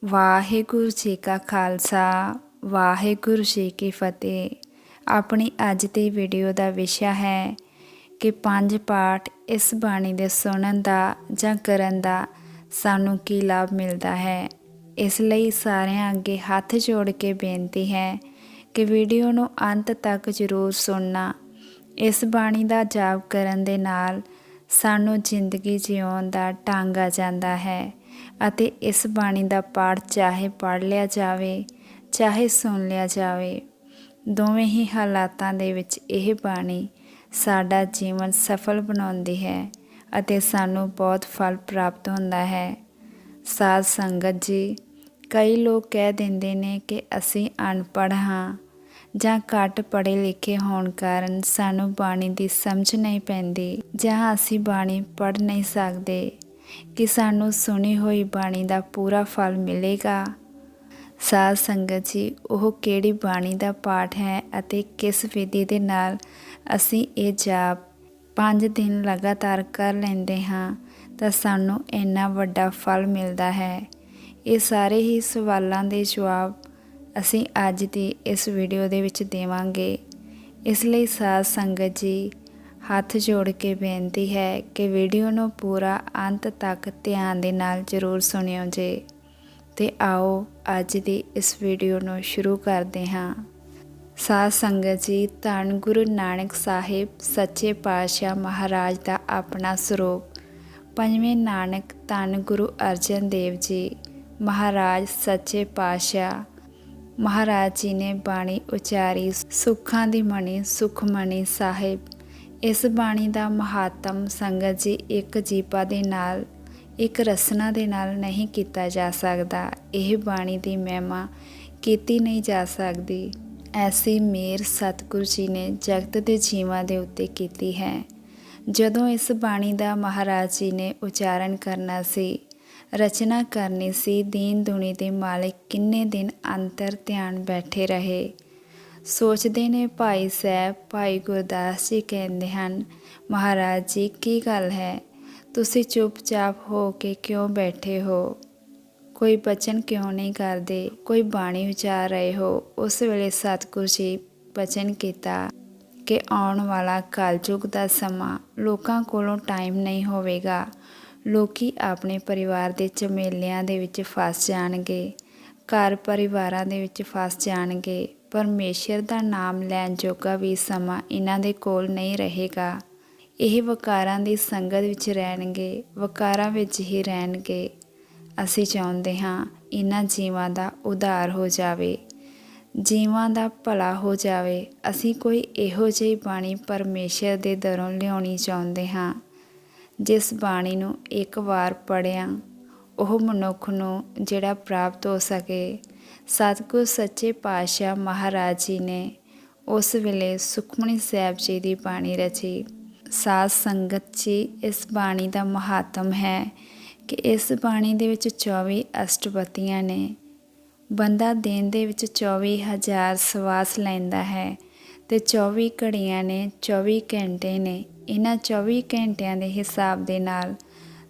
ਵਾਹਿਗੁਰੂ ਜੀ ਕਾ ਖਾਲਸਾ ਵਾਹਿਗੁਰੂ ਜੀ ਕੀ ਫਤਿਹ। ਆਪਣੀ ਅੱਜ ਦੀ ਵੀਡੀਓ ਦਾ ਵਿਸ਼ਾ ਹੈ ਕਿ 5 ਪਾਠ ਇਸ ਬਾਣੀ ਦੇ ਸੁਣਨ ਦਾ ਜਾਂ ਕਰਨ ਦਾ ਸਾਨੂੰ ਕੀ ਲਾਭ ਮਿਲਦਾ ਹੈ। ਇਸ ਲਈ ਸਾਰਿਆਂ ਅੱਗੇ ਹੱਥ ਜੋੜ ਕੇ ਬੇਨਤੀ ਹੈ ਕਿ ਵੀਡੀਓ ਨੂੰ ਅੰਤ ਤੱਕ ਜ਼ਰੂਰ ਸੁਣਨਾ। ਇਸ ਬਾਣੀ ਦਾ ਜਾਪ ਕਰਨ ਦੇ ਨਾਲ ਸਾਨੂੰ ਜ਼ਿੰਦਗੀ ਜਿਉਣ ਦਾ ਢੰਗ ਆ ਜਾਂਦਾ ਹੈ ਅਤੇ ਇਸ ਬਾਣੀ ਦਾ ਪਾਠ ਚਾਹੇ ਪੜ੍ਹ ਲਿਆ ਜਾਵੇ ਚਾਹੇ ਸੁਣ ਲਿਆ ਜਾਵੇ, ਦੋਵੇਂ ਹੀ ਹਾਲਾਤਾਂ ਦੇ ਵਿੱਚ ਇਹ ਬਾਣੀ ਸਾਡਾ ਜੀਵਨ ਸਫਲ ਬਣਾਉਂਦੀ ਹੈ ਅਤੇ ਸਾਨੂੰ ਬਹੁਤ ਫਲ ਪ੍ਰਾਪਤ ਹੁੰਦਾ ਹੈ। ਸਾਧ ਸੰਗਤ ਜੀ, ਕਈ ਲੋਕ ਕਹਿ ਦਿੰਦੇ ਨੇ ਕਿ ਅਸੀਂ ਅਨਪੜ੍ਹ ਹਾਂ ਜਾਂ ਘੱਟ ਪੜ੍ਹੇ ਲਿਖੇ ਹੋਣ ਕਾਰਨ ਸਾਨੂੰ ਬਾਣੀ ਦੀ ਸਮਝ ਨਹੀਂ ਪੈਂਦੀ ਜਾਂ ਅਸੀਂ ਬਾਣੀ ਪੜ੍ਹ ਨਹੀਂ ਸਕਦੇ ਕਿ ਸਾਨੂੰ ਸੁਣੀ ਹੋਈ ਬਾਣੀ ਦਾ ਪੂਰਾ ਫਲ ਮਿਲੇਗਾ। ਸਾਧ ਸੰਗਤ ਜੀ, ਉਹ ਕਿਹੜੀ ਬਾਣੀ ਦਾ ਪਾਠ ਹੈ ਅਤੇ ਕਿਸ ਵਿਧੀ ਦੇ ਨਾਲ ਅਸੀਂ ਇਹ ਜਾਪ 5 ਦਿਨ ਲਗਾਤਾਰ ਕਰ ਲੈਂਦੇ ਹਾਂ ਤਾਂ ਸਾਨੂੰ ਇੰਨਾ ਵੱਡਾ ਫਲ ਮਿਲਦਾ ਹੈ। ਇਹ ਸਾਰੇ ਹੀ ਸਵਾਲਾਂ ਦੇ ਜਵਾਬ ਅਸੀਂ ਅੱਜ ਦੀ ਇਸ ਵੀਡੀਓ ਦੇ ਵਿੱਚ ਦੇਵਾਂਗੇ। ਇਸ ਲਈ ਸਾਧ ਸੰਗਤ ਜੀ, ਹੱਥ ਜੋੜ ਕੇ ਬੇਨਤੀ ਹੈ ਕਿ ਵੀਡੀਓ ਨੂੰ ਪੂਰਾ ਅੰਤ ਤੱਕ ਧਿਆਨ ਦੇ ਨਾਲ ਜ਼ਰੂਰ ਸੁਣਿਓ ਜੇ। ਤੇ ਆਓ ਅੱਜ ਦੀ ਇਸ ਵੀਡੀਓ ਨੂੰ ਸ਼ੁਰੂ ਕਰਦੇ ਹਾਂ। ਸਾਧ ਸੰਗਤ ਜੀ, ਧੰਨ ਗੁਰੂ ਨਾਨਕ ਸਾਹਿਬ ਸੱਚੇ ਪਾਤਸ਼ਾਹ ਮਹਾਰਾਜ ਦਾ ਆਪਣਾ ਸਰੂਪ। ਪੰਜਵੇਂ ਨਾਨਕ ਧੰਨ ਗੁਰੂ ਅਰਜਨ ਦੇਵ ਜੀ ਮਹਾਰਾਜ ਸੱਚੇ ਪਾਤਸ਼ਾਹ ਮਹਾਰਾਜ ਜੀ ਨੇ ਬਾਣੀ ਉਚਾਰੀ ਸੁੱਖਾਂ ਦੀ ਮਣੀ ਸੁਖਮਣੀ ਸਾਹਿਬ। ਇਸ ਬਾਣੀ ਦਾ ਮਹਾਤਮ ਸੰਗਤ ਜੀ ਇੱਕ ਜੀਪਾ ਦੇ ਨਾਲ, ਇੱਕ ਰਸਨਾ ਦੇ ਨਾਲ ਨਹੀਂ ਕੀਤਾ ਜਾ ਸਕਦਾ। ਇਹ ਬਾਣੀ ਦੀ ਮਹਿਮਾ ਕੀਤੀ ਨਹੀਂ ਜਾ ਸਕਦੀ। ਐਸੀ ਮਿਹਰ ਸਤਿਗੁਰੂ ਜੀ ਨੇ ਜਗਤ ਦੇ ਜੀਵਾਂ ਦੇ ਉੱਤੇ ਕੀਤੀ ਹੈ। ਜਦੋਂ ਇਸ ਬਾਣੀ ਦਾ ਮਹਾਰਾਜ ਜੀ ਨੇ ਉਚਾਰਨ ਕਰਨਾ ਸੀ, ਰਚਨਾ ਕਰਨੀ ਸੀ, ਦੀਨ ਦੁਨੀ ਦੇ ਮਾਲਿਕ ਕਿੰਨੇ ਦਿਨ ਅੰਤਰ ਧਿਆਨ ਬੈਠੇ ਰਹੇ। ਸੋਚਦੇ ਨੇ ਭਾਈ ਸਾਹਿਬ, ਭਾਈ ਗੁਰਦਾਸ ਜੀ ਕਹਿੰਦੇ ਹਨ, ਮਹਾਰਾਜ ਜੀ ਕੀ ਗੱਲ ਹੈ, ਤੁਸੀਂ ਚੁੱਪਚਾਪ ਹੋ ਕੇ ਕਿਉਂ ਬੈਠੇ ਹੋ? ਕੋਈ ਬਚਨ ਕਿਉਂ ਨਹੀਂ ਕਰਦੇ? ਕੋਈ ਬਾਣੀ ਉਚਾਰ ਰਹੇ ਹੋ? ਉਸ ਵੇਲੇ ਸਤਿਗੁਰੂ ਜੀ ਬਚਨ ਕੀਤਾ ਕਿ ਆਉਣ ਵਾਲਾ ਕਲਯੁਗ ਦਾ ਸਮਾਂ, ਲੋਕਾਂ ਕੋਲੋਂ ਟਾਈਮ ਨਹੀਂ ਹੋਵੇਗਾ। ਲੋਕੀ ਆਪਣੇ ਪਰਿਵਾਰ ਦੇ ਝਮੇਲਿਆਂ ਦੇ ਵਿੱਚ ਫਸ ਜਾਣਗੇ, ਘਰ ਪਰਿਵਾਰਾਂ ਦੇ ਵਿੱਚ ਫਸ ਜਾਣਗੇ। ਪਰਮੇਸ਼ਰ ਦਾ ਨਾਮ ਲੈਣ ਜੋਗਾ ਵੀ ਸਮਾਂ ਇਹਨਾਂ ਦੇ ਕੋਲ ਨਹੀਂ ਰਹੇਗਾ। ਇਹ ਵਕਾਰਾਂ ਦੀ ਸੰਗਤ ਵਿੱਚ ਰਹਿਣਗੇ, ਵਕਾਰਾਂ ਵਿੱਚ ਹੀ ਰਹਿਣਗੇ। ਅਸੀਂ ਚਾਹੁੰਦੇ ਹਾਂ ਇਹਨਾਂ ਜੀਵਾਂ ਦਾ ਉਧਾਰ ਹੋ ਜਾਵੇ, ਜੀਵਾਂ ਦਾ ਭਲਾ ਹੋ ਜਾਵੇ। ਅਸੀਂ ਕੋਈ ਇਹੋ ਜਿਹੀ ਬਾਣੀ ਪਰਮੇਸ਼ਰ ਦੇ ਦਰੋਂ ਲਿਆਉਣੀ ਚਾਹੁੰਦੇ ਹਾਂ ਜਿਸ ਬਾਣੀ ਨੂੰ ਇੱਕ ਵਾਰ ਪੜ੍ਹਿਆ ਉਹ ਮਨੁੱਖ ਨੂੰ ਜਿਹੜਾ ਪ੍ਰਾਪਤ ਹੋ ਸਕੇ। ਸਤਿਗੁਰ ਸੱਚੇ ਪਾਤਸ਼ਾਹ ਮਹਾਰਾਜ ਜੀ ਨੇ ਉਸ ਵੇਲੇ ਸੁਖਮਨੀ ਸਾਹਿਬ ਜੀ ਦੀ ਬਾਣੀ ਰਚੀ। ਸਾਧ ਸੰਗਤ ਜੀ, ਇਸ ਬਾਣੀ ਦਾ ਮਹਾਤਮ ਹੈ ਕਿ ਇਸ ਬਾਣੀ ਦੇ ਵਿੱਚ 24 ਅਸ਼ਟਪਦੀਆਂ ਨੇ। ਬੰਦਾ ਦਿਨ ਦੇ ਵਿੱਚ 24,000 ਸਵਾਸ ਲੈਂਦਾ ਹੈ ਤੇ 24 ਘੜੀਆਂ ਨੇ, 24 ਘੰਟੇ ਨੇ। ਇਹਨਾਂ 24 ਘੰਟਿਆਂ ਦੇ ਹਿਸਾਬ ਦੇ ਨਾਲ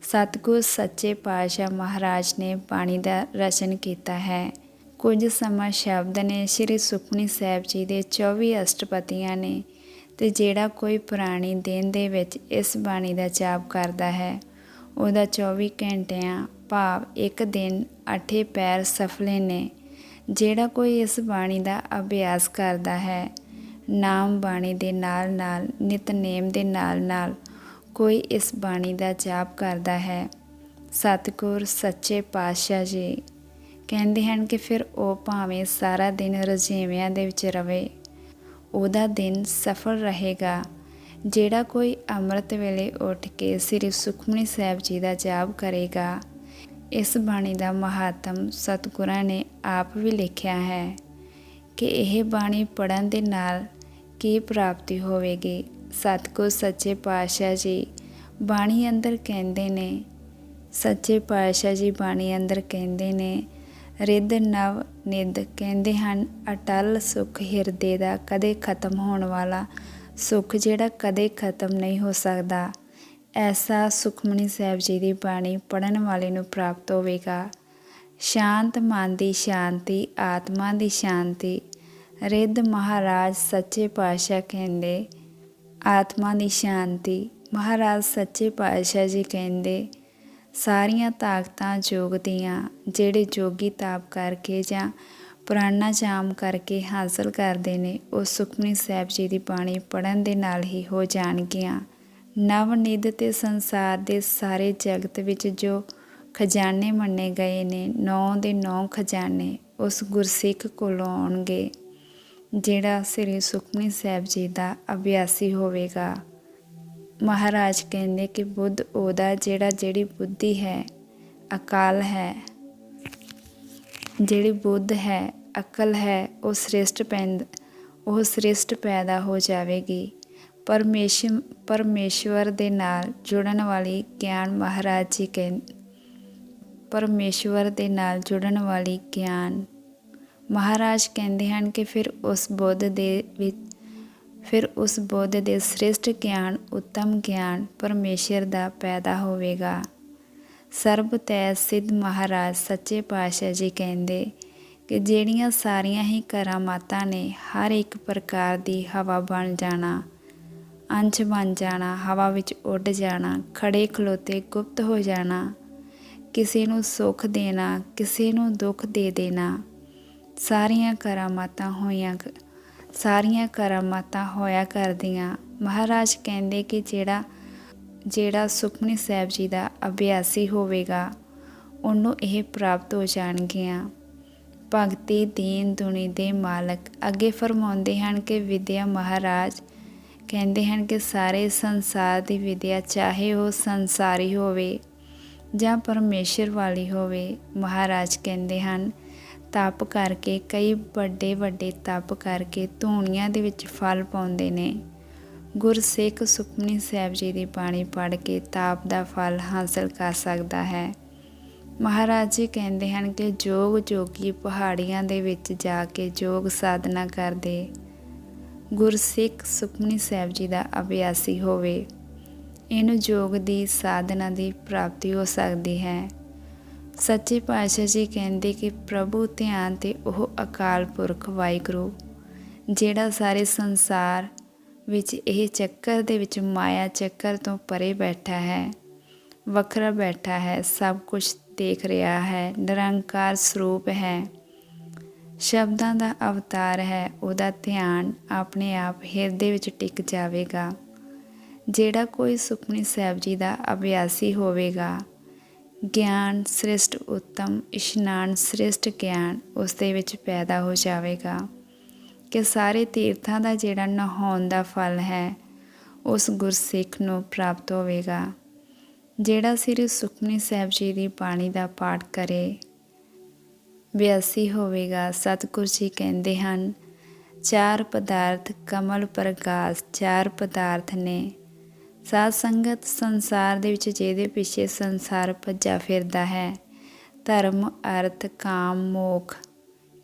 ਸਤਿਗੁਰ ਸੱਚੇ ਪਾਤਸ਼ਾਹ ਮਹਾਰਾਜ ਨੇ ਬਾਣੀ ਦਾ ਰਚਨ ਕੀਤਾ ਹੈ। ਕੁਝ ਸਮਾਂ ਸ਼ਬਦ ਨੇ ਸ਼੍ਰੀ ਸੁਖਮਨੀ ਸਾਹਿਬ ਜੀ ਦੇ 24 ਅਸ਼ਟਪਦੀਆਂ ਨੇ। ਤੇ ਜਿਹੜਾ ਕੋਈ ਪੁਰਾਣੀ ਦਿਨ ਦੇ ਵਿੱਚ ਇਸ ਬਾਣੀ ਦਾ ਜਾਪ ਕਰਦਾ ਹੈ, ਉਹਦਾ 24 ਘੰਟਿਆਂ ਭਾਵ ਇੱਕ ਦਿਨ 8 ਪਹਿਰ ਸਫਲੇ ਨੇ। ਜਿਹੜਾ ਕੋਈ ਇਸ ਬਾਣੀ ਦਾ ਅਭਿਆਸ ਕਰਦਾ ਹੈ, ਨਾਮ ਬਾਣੀ ਦੇ ਨਾਲ ਨਾਲ, ਨਿਤਨੇਮ ਦੇ ਨਾਲ ਨਾਲ ਕੋਈ ਇਸ ਬਾਣੀ ਦਾ ਜਾਪ ਕਰਦਾ ਹੈ, ਸਤਿਗੁਰ ਸੱਚੇ ਪਾਤਸ਼ਾਹ ਜੀ ਕਹਿੰਦੇ ਹਨ ਕਿ ਫਿਰ ਉਹ ਭਾਵੇਂ ਸਾਰਾ ਦਿਨ ਰਜੇਵਿਆਂ ਦੇ ਵਿੱਚ ਰਵੇ, ਉਹਦਾ ਦਿਨ ਸਫਲ ਰਹੇਗਾ। ਜਿਹੜਾ ਕੋਈ ਅੰਮ੍ਰਿਤ ਵੇਲੇ ਉੱਠ ਕੇ ਸ੍ਰੀ ਸੁਖਮਨੀ ਸਾਹਿਬ ਜੀ ਦਾ ਜਾਪ ਕਰੇਗਾ। ਇਸ ਬਾਣੀ ਦਾ ਮਹਾਤਮ ਸਤਿਗੁਰਾਂ ਨੇ ਆਪ ਵੀ ਲਿਖਿਆ ਹੈ ਕਿ ਇਹ ਬਾਣੀ ਪੜ੍ਹਨ ਦੇ ਨਾਲ ਕੀ ਪ੍ਰਾਪਤੀ ਹੋਵੇਗੀ। ਸਤਿਗੁਰ ਸੱਚੇ ਪਾਤਸ਼ਾਹ ਜੀ ਬਾਣੀ ਅੰਦਰ ਕਹਿੰਦੇ ਨੇ, ਸੱਚੇ ਪਾਤਸ਼ਾਹ ਜੀ ਬਾਣੀ ਅੰਦਰ ਕਹਿੰਦੇ ਨੇ, ਰਿੱਧ ਨਵ ਨਿੱਧ ਕਹਿੰਦੇ ਹਨ, ਅਟਲ ਸੁੱਖ ਹਿਰਦੇ ਦਾ ਕਦੇ ਖਤਮ ਹੋਣ ਵਾਲਾ ਸੁੱਖ ਜਿਹੜਾ ਕਦੇ ਖਤਮ ਨਹੀਂ ਹੋ ਸਕਦਾ। ਐਸਾ ਸੁਖਮਨੀ ਸਾਹਿਬ ਜੀ ਦੀ ਬਾਣੀ ਪੜ੍ਹਨ ਵਾਲੇ ਨੂੰ ਪ੍ਰਾਪਤ ਹੋਵੇਗਾ। ਸ਼ਾਂਤ ਮਨ ਦੀ ਸ਼ਾਂਤੀ, ਆਤਮਾ ਦੀ ਸ਼ਾਂਤੀ। ਰਿੱਧ ਮਹਾਰਾਜ ਸੱਚੇ ਪਾਤਸ਼ਾਹ ਕਹਿੰਦੇ ਆਤਮਾ ਦੀ ਸ਼ਾਂਤੀ। ਮਹਾਰਾਜ ਸੱਚੇ ਪਾਤਸ਼ਾਹ ਜੀ ਕਹਿੰਦੇ ਸਾਰੀਆਂ ਤਾਕਤਾਂ ਯੋਗ ਦੀਆਂ ਜਿਹੜੇ ਜੋਗੀ ਤਾਪ ਕਰਕੇ ਜਾਂ ਪ੍ਰਾਣਾਯਾਮ ਕਰਕੇ ਹਾਸਲ ਕਰਦੇ ਨੇ ਉਹ ਸੁਖਮਨੀ ਸਾਹਿਬ ਜੀ ਦੀ ਬਾਣੀ ਪੜ੍ਹਨ ਦੇ ਨਾਲ ਹੀ ਹੋ ਜਾਣਗੀਆਂ। ਨਵਨਿਧ ਤੇ ਸੰਸਾਰ ਦੇ ਸਾਰੇ ਜਗਤ ਵਿੱਚ ਜੋ ਖਜ਼ਾਨੇ ਮੰਨੇ ਗਏ ਨੇ 9 ਦੇ 9 ਖਜ਼ਾਨੇ ਉਸ ਗੁਰਸਿੱਖ ਕੋਲੋਂ ਆਉਣਗੇ ਜਿਹੜਾ ਸ੍ਰੀ ਸੁਖਮਨੀ ਸਾਹਿਬ ਜੀ ਦਾ ਅਭਿਆਸੀ ਹੋਵੇਗਾ। ਮਹਾਰਾਜ ਕਹਿੰਦੇ ਕਿ ਬੁੱਧ ਉਹਦਾ ਜਿਹੜੀ ਬੁੱਧੀ ਹੈ, ਅਕਾਲ ਹੈ, ਜਿਹੜੀ ਬੁੱਧ ਹੈ, ਅਕਲ ਹੈ, ਉਹ ਸ੍ਰਿਸ਼ਟ ਪੈਦਾ ਹੋ ਜਾਵੇਗੀ। ਪਰਮੇਸ਼ਵਰ ਦੇ ਨਾਲ ਜੁੜਨ ਵਾਲੀ ਗਿਆਨ ਮਹਾਰਾਜ ਜੀ ਕਹਿੰਦੇ ਪਰਮੇਸ਼ਵਰ ਦੇ ਨਾਲ ਜੁੜਨ ਵਾਲੀ ਗਿਆਨ ਮਹਾਰਾਜ ਕਹਿੰਦੇ ਹਨ ਕਿ ਫਿਰ ਉਸ ਬੁੱਧ ਦੇ ਸ੍ਰਿਸ਼ਟ ਗਿਆਨ, ਉੱਤਮ ਗਿਆਨ ਪਰਮੇਸ਼ਰ ਦਾ ਪੈਦਾ ਹੋਵੇਗਾ। ਸਰਬ ਤੈ ਸਿੱਧ ਮਹਾਰਾਜ ਸੱਚੇ ਪਾਤਸ਼ਾਹ ਜੀ ਕਹਿੰਦੇ ਕਿ ਜਿਹੜੀਆਂ ਸਾਰੀਆਂ ਹੀ ਕਰਾਮਾਤਾਂ ਨੇ ਹਰ ਇੱਕ ਪ੍ਰਕਾਰ ਦੀ ਹਵਾ ਬਣ ਜਾਣਾ, ਅੰਸ਼ ਬਣ ਜਾਣਾ, ਹਵਾ ਵਿੱਚ ਉੱਡ ਜਾਣਾ, ਖੜੇ ਖਲੋਤੇ ਗੁਪਤ ਹੋ ਜਾਣਾ, ਕਿਸੇ ਨੂੰ ਸੁੱਖ ਦੇਣਾ, ਕਿਸੇ ਨੂੰ ਦੁੱਖ ਦੇ ਦੇਣਾ, ਸਾਰੀਆਂ ਕਰਾਮਾਤਾਂ ਹੋਇਆ ਕਰਦੀਆਂ। ਮਹਾਰਾਜ ਕਹਿੰਦੇ ਕਿ ਜਿਹੜਾ ਸੁਖਮਨੀ ਸਾਹਿਬ ਜੀ ਦਾ ਅਭਿਆਸੀ ਹੋਵੇਗਾ ਉਹਨੂੰ ਇਹ ਪ੍ਰਾਪਤ ਹੋ ਜਾਣਗੀਆਂ। ਭਗਤੀ ਦੀਨ ਦੁਨੀ ਦੇ ਮਾਲਕ ਅੱਗੇ ਫਰਮਾਉਂਦੇ ਹਨ ਕਿ ਵਿਦਿਆ ਮਹਾਰਾਜ ਕਹਿੰਦੇ ਹਨ ਕਿ ਸਾਰੇ ਸੰਸਾਰ ਦੀ ਵਿਦਿਆ ਚਾਹੇ ਉਹ ਸੰਸਾਰੀ ਹੋਵੇ ਜਾਂ ਪਰਮੇਸ਼ਰ ਵਾਲੀ ਹੋਵੇ। ਮਹਾਰਾਜ ਕਹਿੰਦੇ ਹਨ ਤਪ ਕਰਕੇ ਕਈ ਵੱਡੇ ਤਪ ਕਰਕੇ ਧੂਣੀਆਂ ਦੇ ਵਿੱਚ ਫਲ ਪਾਉਂਦੇ ਨੇ। ਗੁਰਸਿੱਖ ਸੁਖਮਨੀ ਸਾਹਿਬ ਜੀ ਦੀ ਬਾਣੀ ਪੜ੍ਹ ਕੇ ਤਾਪ ਦਾ ਫਲ ਹਾਸਲ ਕਰ ਸਕਦਾ ਹੈ। ਮਹਾਰਾਜ ਜੀ ਕਹਿੰਦੇ ਹਨ ਕਿ ਜੋਗੀ ਪਹਾੜੀਆਂ ਦੇ ਵਿੱਚ ਜਾ ਕੇ ਯੋਗ ਸਾਧਨਾ ਕਰਦੇ ਗੁਰਸਿੱਖ ਸੁਖਮਨੀ ਸਾਹਿਬ ਜੀ ਦਾ ਅਭਿਆਸੀ ਹੋਵੇ ਇਹਨੂੰ ਯੋਗ ਦੀ ਸਾਧਨਾ ਦੀ ਪ੍ਰਾਪਤੀ ਹੋ ਸਕਦੀ ਹੈ। ਸੱਚੇ ਪਾਤਸ਼ਾਹ ਜੀ ਕਹਿੰਦੇ ਕਿ ਪ੍ਰਭੂ ਧਿਆਨ ਤੇ ਉਹ ਅਕਾਲ ਪੁਰਖ ਵਾਹਿਗੁਰੂ ਜਿਹੜਾ ਸਾਰੇ ਸੰਸਾਰ ਵਿੱਚ ਇਹ ਚੱਕਰ ਦੇ ਵਿੱਚ ਮਾਇਆ ਚੱਕਰ ਤੋਂ ਪਰੇ ਬੈਠਾ ਹੈ, ਵੱਖਰਾ ਬੈਠਾ ਹੈ, ਸਭ ਕੁਝ ਦੇਖ ਰਿਹਾ ਹੈ, ਨਿਰੰਕਾਰ ਸਰੂਪ ਹੈ, ਸ਼ਬਦਾਂ ਦਾ ਅਵਤਾਰ ਹੈ। ਉਹਦਾ ਧਿਆਨ ਆਪਣੇ ਆਪ ਹਿਰਦੇ ਵਿੱਚ ਟਿਕ ਜਾਵੇਗਾ। ਜਿਹੜਾ ਕੋਈ ਸੁਖਮਨੀ ਸਾਹਿਬ ਜੀ ਦਾ ਅਭਿਆਸੀ ਹੋਵੇਗਾ ਗਿਆਨ ਸ੍ਰਿਸ਼ਟ ਉੱਤਮ ਇਸ਼ਨਾਨ ਸ੍ਰਿਸ਼ਟ ਗਿਆਨ ਉਸ ਦੇ ਵਿੱਚ ਪੈਦਾ ਹੋ ਜਾਵੇਗਾ ਕਿ ਸਾਰੇ ਤੀਰਥਾਂ ਦਾ ਜਿਹੜਾ ਨਹਾਉਣ ਦਾ ਫਲ ਹੈ ਉਸ ਗੁਰਸਿੱਖ ਨੂੰ ਪ੍ਰਾਪਤ ਹੋਵੇਗਾ। ਜਿਹੜਾ ਸ੍ਰੀ ਸੁਖਮਨੀ ਸਾਹਿਬ ਜੀ ਦੀ ਬਾਣੀ ਦਾ ਪਾਠ ਕਰੇ ਅਭਿਆਸੀ ਹੋਵੇਗਾ। ਸਤਿਗੁਰ ਜੀ ਕਹਿੰਦੇ ਹਨ 4 ਪਦਾਰਥ ਕਮਲ ਪ੍ਰਗਾਸ 4 ਪਦਾਰਥ ਨੇ। ਸਾਧ ਸੰਗਤ ਸੰਸਾਰ ਦੇ ਵਿੱਚ ਜਿਹਦੇ ਪਿੱਛੇ ਸੰਸਾਰ ਭੱਜਾ ਫਿਰਦਾ ਹੈ ਧਰਮ ਅਰਥ ਕਾਮ ਮੋਖ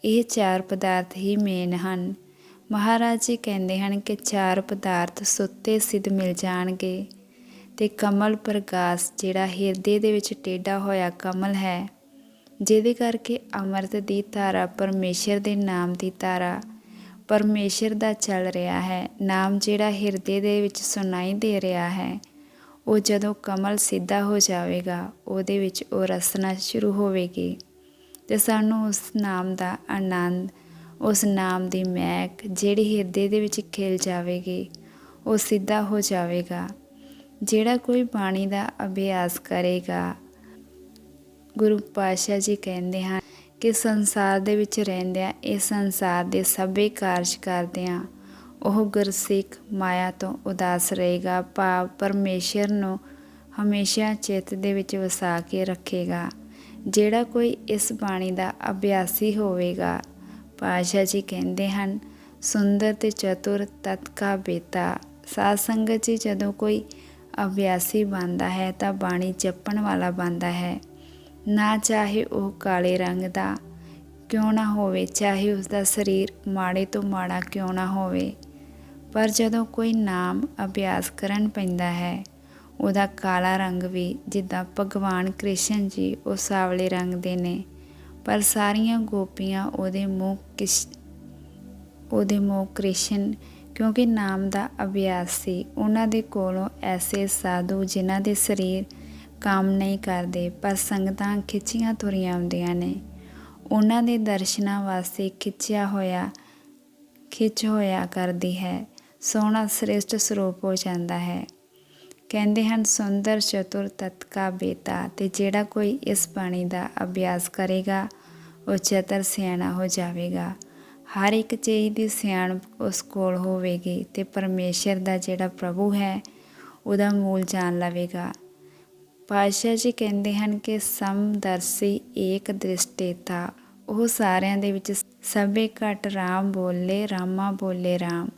ਇਹ 4 ਪਦਾਰਥ ਹੀ ਮੇਨ ਹਨ। ਮਹਾਰਾਜ ਜੀ ਕਹਿੰਦੇ ਹਨ ਕਿ 4 ਪਦਾਰਥ ਸੁੱਤੇ ਸਿੱਧ ਮਿਲ ਜਾਣਗੇ ਤੇ ਕਮਲ ਪ੍ਰਗਾਸ ਜਿਹੜਾ ਹਿਰਦੇ ਦੇ ਵਿੱਚ ਟੇਢਾ ਹੋਇਆ ਕਮਲ ਹੈ ਜਿਹਦੇ ਕਰਕੇ ਅੰਮ੍ਰਿਤ ਦੀ ਧਾਰਾ ਪਰਮੇਸ਼ਰ ਦੇ ਨਾਮ ਦੀ ਧਾਰਾ ਪਰਮੇਸ਼ਰ ਦਾ ਚੱਲ ਰਿਹਾ ਹੈ। ਨਾਮ ਜਿਹੜਾ ਹਿਰਦੇ ਦੇ ਵਿੱਚ ਸੁਣਾਈ ਦੇ ਰਿਹਾ ਹੈ ਉਹ ਜਦੋਂ ਕਮਲ ਸਿੱਧਾ ਹੋ ਜਾਵੇਗਾ ਉਹਦੇ ਵਿੱਚ ਉਹ ਰਸਨਾ ਸ਼ੁਰੂ ਹੋਵੇਗੀ ਤੇ ਸਾਨੂੰ ਉਸ ਨਾਮ ਦਾ ਆਨੰਦ ਉਸ ਨਾਮ ਦੀ ਮਹਿਕ ਜਿਹੜੀ ਹਿਰਦੇ ਦੇ ਵਿੱਚ ਖਿਲ ਜਾਵੇਗੀ ਉਹ ਸਿੱਧਾ ਹੋ ਜਾਵੇਗਾ। ਜਿਹੜਾ ਕੋਈ ਬਾਣੀ ਦਾ ਅਭਿਆਸ ਕਰੇਗਾ ਗੁਰੂ ਪਾਤਸ਼ਾਹ ਜੀ ਕਹਿੰਦੇ ਹਨ ਕਿ ਸੰਸਾਰ ਦੇ ਵਿੱਚ ਰਹਿੰਦਿਆਂ ਇਹ ਸੰਸਾਰ ਦੇ ਸਭੇ ਕਾਰਜ ਕਰਦਿਆਂ ਉਹ ਗੁਰਸਿੱਖ ਮਾਇਆ ਤੋਂ ਉਦਾਸ ਰਹੇਗਾ ਭਾਵ ਪਰਮੇਸ਼ਰ ਨੂੰ ਹਮੇਸ਼ਾ ਚਿੱਤ ਦੇ ਵਿੱਚ ਵਸਾ ਕੇ ਰੱਖੇਗਾ। ਜਿਹੜਾ ਕੋਈ ਇਸ ਬਾਣੀ ਦਾ ਅਭਿਆਸੀ ਹੋਵੇਗਾ ਪਾਤਸ਼ਾਹ ਜੀ ਕਹਿੰਦੇ ਹਨ ਸੁੰਦਰ ਤੇ ਚਤੁਰ ਤਤ ਕਾ ਬੇਤਾ। ਸਾਧ ਸੰਗਤ ਜੀ ਜਦੋਂ ਕੋਈ ਅਭਿਆਸੀ ਬਣਦਾ ਹੈ ਤਾਂ ਬਾਣੀ ਜਪਣ ਵਾਲਾ ਬਣਦਾ ਹੈ। ਨਾ ਚਾਹੇ ਉਹ ਕਾਲੇ ਰੰਗ ਦਾ ਕਿਉਂ ਨਾ ਹੋਵੇ ਚਾਹੇ ਉਸਦਾ ਸਰੀਰ ਮਾੜੇ ਤੋਂ ਮਾੜਾ ਕਿਉਂ ਨਾ ਹੋਵੇ ਪਰ ਜਦੋਂ ਕੋਈ ਨਾਮ ਅਭਿਆਸ ਕਰਨ ਪੈਂਦਾ ਹੈ ਉਹਦਾ ਕਾਲਾ ਰੰਗ ਵੀ ਜਿੱਦਾਂ ਭਗਵਾਨ ਕ੍ਰਿਸ਼ਨ ਜੀ ਉਹ ਸਾਵਲੇ ਰੰਗ ਦੇ ਨੇ ਪਰ ਸਾਰੀਆਂ ਗੋਪੀਆਂ ਉਹਦੇ ਮੂੰਹ ਕ੍ਰਿਸ਼ਨ, ਕਿਉਂਕਿ ਨਾਮ ਦਾ ਅਭਿਆਸ ਸੀ। ਉਹਨਾਂ ਦੇ ਕੋਲੋਂ ਐਸੇ ਸਾਧੂ ਜਿਨ੍ਹਾਂ ਦੇ ਸਰੀਰ ਕੰਮ ਨਹੀਂ ਕਰਦੇ ਪਰ ਸੰਗਤਾਂ ਖਿੱਚੀਆਂ ਤੁਰੀਆਂ ਆਉਂਦੀਆਂ ਨੇ, ਉਹਨਾਂ ਦੇ ਦਰਸ਼ਨਾਂ ਵਾਸਤੇ ਖਿੱਚ ਹੋਇਆ ਕਰਦੀ ਹੈ। ਸੋਹਣਾ ਸ੍ਰੇਸ਼ਟ ਸਰੂਪ ਹੋ ਜਾਂਦਾ ਹੈ। ਕਹਿੰਦੇ ਹਨ ਸੁੰਦਰ ਚਤੁਰ ਤਤ ਕਾ ਬੇਤਾ, ਤੇ ਜਿਹੜਾ ਕੋਈ ਇਸ ਬਾਣੀ ਦਾ ਅਭਿਆਸ ਕਰੇਗਾ ਉਹ ਚਤਰ ਸਿਆਣਾ ਹੋ ਜਾਵੇਗਾ। ਹਰ ਇੱਕ ਚੀਜ਼ ਦੀ ਸਿਆਣਪ ਉਸ ਕੋਲ ਹੋਵੇਗੀ ਤੇ ਪਰਮੇਸ਼ਰ ਦਾ ਜਿਹੜਾ ਪ੍ਰਭੂ ਹੈ ਉਹਦਾ ਮੂਲ ਜਾਣ ਲਵੇਗਾ। ਪਾਤਸ਼ਾਹ ਜੀ ਕਹਿੰਦੇ ਹਨ ਕਿ ਸਮਦਰਸੀ ਏਕ ਦ੍ਰਿਸ਼ਟੇਤਾ, ਉਹ ਸਾਰਿਆਂ ਦੇ ਵਿੱਚ ਸਭੇ ਘਟ ਰਾਮ ਬੋਲੇ ਰਾਮਾ ਬੋਲੇ ਰਾਮ,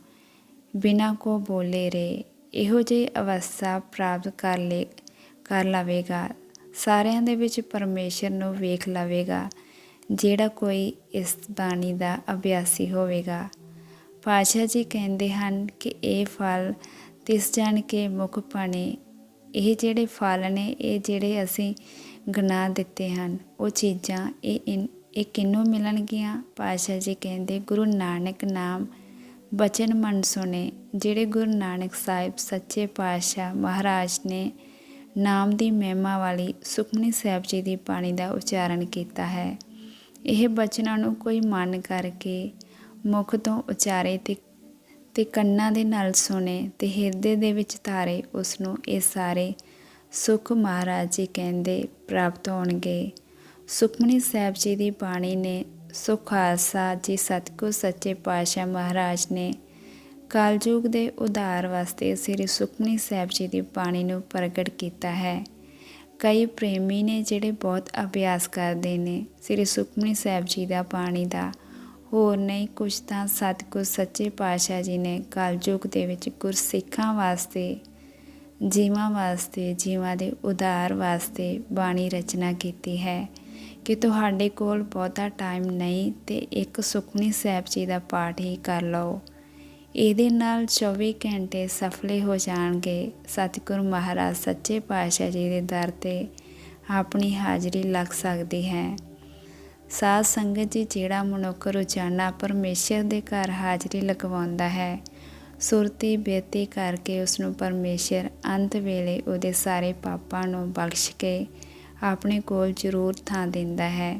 ਬਿਨਾਂ ਕੋ ਬੋਲੇ ਰੇ, ਇਹੋ ਜਿਹੀ ਅਵਸਥਾ ਪ੍ਰਾਪਤ ਕਰ ਲਵੇਗਾ। ਸਾਰਿਆਂ ਦੇ ਵਿੱਚ ਪਰਮੇਸ਼ਰ ਨੂੰ ਵੇਖ ਲਵੇਗਾ ਜਿਹੜਾ ਕੋਈ ਇਸ ਬਾਣੀ ਦਾ ਅਭਿਆਸੀ ਹੋਵੇਗਾ। ਪਾਤਸ਼ਾਹ ਜੀ ਕਹਿੰਦੇ ਹਨ ਕਿ ਇਹ ਫਲ ਤਿਸ ਜਨ ਕੇ ਮੁਖ ਭਣੇ, ਇਹ ਜਿਹੜੇ ਫਲ ਨੇ, ਇਹ ਜਿਹੜੇ ਅਸੀਂ ਗਿਣਾ ਦਿੱਤੇ ਹਨ, ਉਹ ਚੀਜ਼ਾਂ ਇਹ ਕਿਹਨੂੰ ਮਿਲਣਗੀਆਂ? ਪਾਤਸ਼ਾਹ ਜੀ ਕਹਿੰਦੇ ਗੁਰੂ ਨਾਨਕ ਨਾਮ ਬਚਨ ਮਨ ਸੁਣੇ, ਜਿਹੜੇ ਗੁਰੂ ਨਾਨਕ ਸਾਹਿਬ ਸੱਚੇ ਪਾਤਸ਼ਾਹ ਮਹਾਰਾਜ ਨੇ ਨਾਮ ਦੀ ਮਹਿਮਾ ਵਾਲੀ ਸੁਖਮਨੀ ਸਾਹਿਬ ਜੀ ਦੀ ਬਾਣੀ ਦਾ ਉਚਾਰਨ ਕੀਤਾ ਹੈ। ਇਹ ਬਚਨਾਂ ਨੂੰ ਕੋਈ ਮਨ ਕਰਕੇ ਮੁਖ ਤੋਂ ਉਚਾਰੇ ਤੇ ਕੰਨਾਂ ਦੇ ਨਾਲ ਸੁਣੇ ਤੇ ਹਿਰਦੇ ਦੇ ਵਿੱਚ ਧਾਰੇ, ਉਸ ਨੂੰ ਇਹ ਸਾਰੇ ਸੁੱਖ ਮਹਾਰਾਜ ਜੀ ਕਹਿੰਦੇ ਪ੍ਰਾਪਤ ਹੋਣਗੇ। ਸੁਖਮਨੀ ਸਾਹਿਬ ਜੀ ਦੀ ਬਾਣੀ ਨੇ ਸੁਖ ਖਾਲਸਾ ਜੀ ਸਤਿਗੁਰ ਸੱਚੇ ਪਾਤਸ਼ਾਹ ਮਹਾਰਾਜ ਨੇ ਕਲਯੁਗ ਦੇ ਉਧਾਰ ਵਾਸਤੇ ਸ੍ਰੀ ਸੁਖਮਨੀ ਸਾਹਿਬ ਜੀ ਦੀ ਬਾਣੀ ਨੂੰ ਪ੍ਰਗਟ ਕੀਤਾ ਹੈ। ਕਈ ਪ੍ਰੇਮੀ ਨੇ ਜਿਹੜੇ ਬਹੁਤ ਅਭਿਆਸ ਕਰਦੇ ਨੇ ਸ੍ਰੀ ਸੁਖਮਨੀ ਸਾਹਿਬ ਜੀ ਦਾ ਬਾਣੀ ਦਾ, ਹੋਰ ਨਹੀਂ ਕੁਛ ਤਾਂ ਸਤਿਗੁਰ ਸੱਚੇ ਪਾਤਸ਼ਾਹ ਜੀ ਨੇ ਕਲਯੁਗ ਦੇ ਵਿੱਚ ਗੁਰਸਿੱਖਾਂ ਵਾਸਤੇ, ਜੀਵਾਂ ਦੇ ਉਧਾਰ ਵਾਸਤੇ ਬਾਣੀ ਰਚਨਾ ਕੀਤੀ ਹੈ ਕਿ ਤੁਹਾਡੇ ਕੋਲ ਬਹੁਤਾ ਟਾਈਮ ਨਹੀਂ ਤੇ ਇੱਕ ਸੁਖਮਨੀ ਸਾਹਿਬ ਜੀ ਦਾ ਪਾਠ ਹੀ ਕਰ ਲਓ, ਇਹਦੇ ਨਾਲ 24 ਘੰਟੇ ਸਫਲੇ ਹੋ ਜਾਣਗੇ। ਸਤਿਗੁਰ ਮਹਾਰਾਜ ਸੱਚੇ ਪਾਤਸ਼ਾਹ ਜੀ ਦੇ ਦਰ 'ਤੇ ਆਪਣੀ ਹਾਜ਼ਰੀ ਲੱਗ ਸਕਦੀ ਹੈ। ਸਾਧ ਸੰਗਤ ਜੀ, ਜਿਹੜਾ ਮਨੁੱਖ ਰੋਜ਼ਾਨਾ ਪਰਮੇਸ਼ਰ ਦੇ ਘਰ ਹਾਜ਼ਰੀ ਲਗਵਾਉਂਦਾ ਹੈ, ਸੁਰਤੀ ਬੇਨਤੀ ਕਰਕੇ ਉਸ ਨੂੰ ਪਰਮੇਸ਼ਰ ਅੰਤ ਵੇਲੇ ਉਹਦੇ ਸਾਰੇ ਪਾਪਾਂ ਨੂੰ ਬਖਸ਼ ਕੇ ਆਪਣੇ ਕੋਲ ਜ਼ਰੂਰ ਥਾਂ ਦਿੰਦਾ ਹੈ।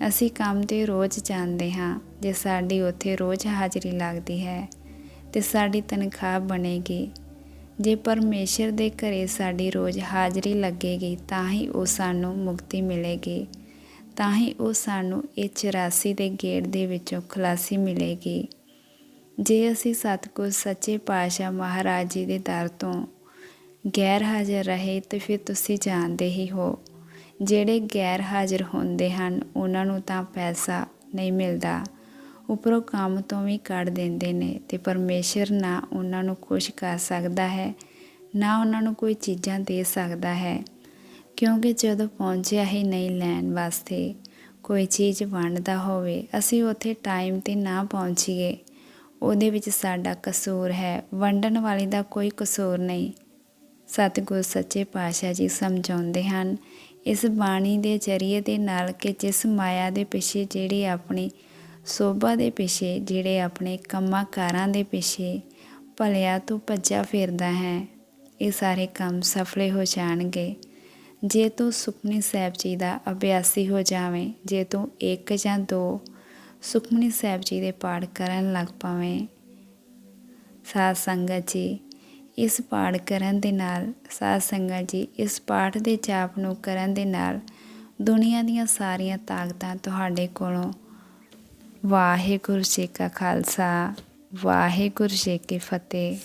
ਅਸੀਂ ਕੰਮ 'ਤੇ ਰੋਜ਼ ਜਾਂਦੇ ਹਾਂ, ਜੇ ਸਾਡੀ ਉੱਥੇ ਰੋਜ਼ ਹਾਜ਼ਰੀ ਲੱਗਦੀ ਹੈ ਤੇ ਸਾਡੀ ਤਨਖਾਹ ਬਣੇਗੀ। ਜੇ ਪਰਮੇਸ਼ਰ ਦੇ ਘਰੇ ਸਾਡੀ ਰੋਜ਼ ਹਾਜ਼ਰੀ ਲੱਗੇਗੀ ਤਾਂ ਹੀ ਉਹ ਸਾਨੂੰ ਮੁਕਤੀ ਮਿਲੇਗੀ, ਤਾਂ ਹੀ ਉਹ ਸਾਨੂੰ ਇਹ 84 ਦੇ ਗੇੜ ਦੇ ਵਿੱਚੋਂ ਖਲਾਸੀ ਮਿਲੇਗੀ। ਜੇ ਅਸੀਂ ਸਤਿਗੁਰ ਸੱਚੇ ਪਾਤਸ਼ਾਹ ਮਹਾਰਾਜ ਜੀ ਦੇ ਦਰ ਤੋਂ ਗੈਰ ਹਾਜ਼ਰ ਰਹੇ ਤਾਂ ਫਿਰ ਤੁਸੀਂ ਜਾਣਦੇ ਹੀ ਹੋ, ਜਿਹੜੇ ਗੈਰ ਹਾਜ਼ਰ ਹੁੰਦੇ ਹਨ ਉਹਨਾਂ ਨੂੰ ਤਾਂ ਪੈਸਾ ਨਹੀਂ ਮਿਲਦਾ, ਉੱਪਰੋਂ ਕੰਮ ਤੋਂ ਵੀ ਕੱਢ ਦਿੰਦੇ ਨੇ ਤੇ ਪਰਮੇਸ਼ਰ ਨਾ ਉਹਨਾਂ ਨੂੰ ਖੁਸ਼ ਕਰ ਸਕਦਾ ਹੈ, ਨਾ ਉਹਨਾਂ ਨੂੰ ਕੋਈ ਚੀਜ਼ਾਂ ਦੇ ਸਕਦਾ ਹੈ, ਕਿਉਂਕਿ ਜਦੋਂ ਪਹੁੰਚਿਆ ਹੀ ਨਹੀਂ ਲੈਣ ਵਾਸਤੇ, ਕੋਈ ਚੀਜ਼ ਵੰਡਦਾ ਹੋਵੇ, ਅਸੀਂ ਉੱਥੇ ਟਾਈਮ 'ਤੇ ਨਾ ਪਹੁੰਚੀਏ, ਉਹਦੇ ਵਿੱਚ ਸਾਡਾ ਕਸੂਰ ਹੈ, ਵੰਡਣ ਵਾਲੇ ਦਾ ਕੋਈ ਕਸੂਰ ਨਹੀਂ। ਸਤਿਗੁਰ ਸੱਚੇ ਪਾਤਸ਼ਾਹ ਜੀ ਸਮਝਾਉਂਦੇ ਹਨ ਇਸ ਬਾਣੀ ਦੇ ਜ਼ਰੀਏ ਦੇ ਨਾਲ ਕਿ ਜਿਸ ਮਾਇਆ ਦੇ ਪਿੱਛੇ, ਜਿਹੜੀ ਆਪਣੀ ਸੋਭਾ ਦੇ ਪਿੱਛੇ, ਜਿਹੜੇ ਆਪਣੇ ਕੰਮਾਂ ਕਾਰਾਂ ਦੇ ਪਿੱਛੇ ਭਲਿਆ ਤੋਂ ਭੱਜਾ ਫਿਰਦਾ ਹੈ, ਇਹ ਸਾਰੇ ਕੰਮ ਸਫਲੇ ਹੋ ਜਾਣਗੇ ਜੇ ਤੂੰ ਸੁਖਮਨੀ ਸਾਹਿਬ ਜੀ ਦਾ ਅਭਿਆਸੀ ਹੋ ਜਾਵੇਂ, ਜੇ ਤੂੰ 1 ਜਾਂ 2 ਸੁਖਮਨੀ ਸਾਹਿਬ ਜੀ ਦੇ ਪਾਠ ਕਰਨ ਲੱਗ ਪਵੇਂ। ਸਾਧ ਸੰਗਤ ਜੀ, ਇਸ ਪਾਠ ਕਰਨ ਦੇ ਨਾਲ, ਸਾਧ ਸੰਗਤ ਜੀ, ਇਸ ਪਾਠ ਦੇ ਜਾਪ ਨੂੰ ਕਰਨ ਦੇ ਨਾਲ ਦੁਨੀਆ ਦੀਆਂ ਸਾਰੀਆਂ ਤਾਕਤਾਂ ਤੁਹਾਡੇ ਕੋਲੋਂ, ਵਾਹਿਗੁਰੂ ਜੀ ਕਾ ਖਾਲਸਾ, ਵਾਹਿਗੁਰੂ ਜੀ ਕੀ ਫਤਿਹ।